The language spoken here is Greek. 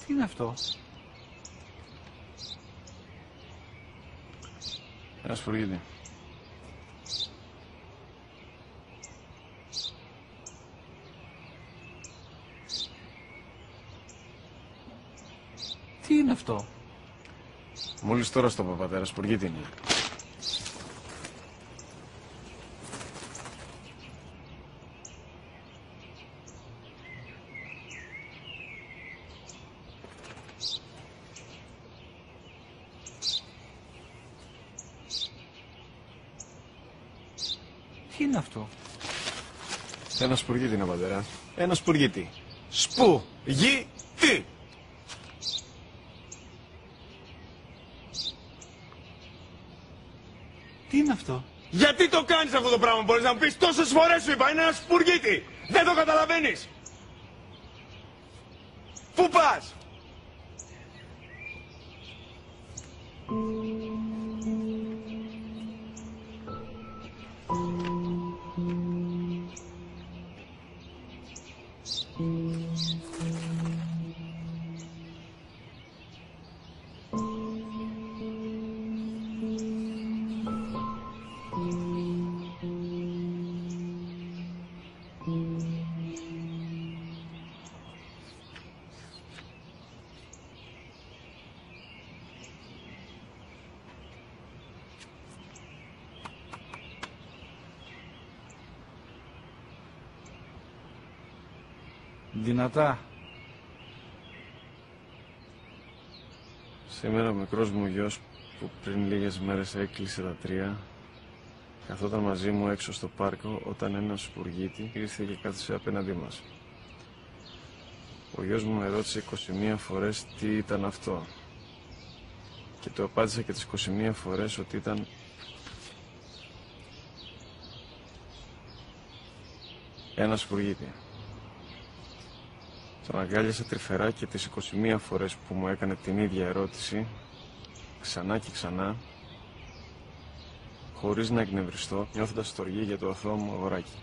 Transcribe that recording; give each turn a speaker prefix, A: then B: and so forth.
A: Τι είναι αυτό?
B: Ένα σπουργίτη.
A: Τι είναι αυτό?
B: Μόλις τώρα στο πατέρα, σπουργίτη είναι.
A: Τι είναι αυτό?
B: Ένα σπουργίτη είναι, πατέρα. Ένα σπουργίτη. Σπου-γι-τι!
A: Τι είναι αυτό?
C: Γιατί το κάνεις αυτό το πράγμα, μπορείς να μου πεις? Τόσες φορές σου είπα, είναι ένα σπουργίτη! Δεν το καταλαβαίνεις! Πού πας?
A: Δυνατά.
B: Σήμερα ο μικρός μου γιος που πριν λίγες μέρες έκλεισε τα 3 καθόταν μαζί μου έξω στο πάρκο όταν ένας σπουργίτη ήρθε και κάθισε απέναντί μας. Ο γιος μου με ρώτησε 21 φορές τι ήταν αυτό και του απάντησα και τις 21 φορές ότι ήταν ένα σπουργίτη. Τον αγκάλιασα τρυφερά και τις 21 φορές που μου έκανε την ίδια ερώτηση, ξανά και ξανά, χωρίς να εκνευριστώ, νιώθοντας στοργή για το αθώο μου αγοράκι.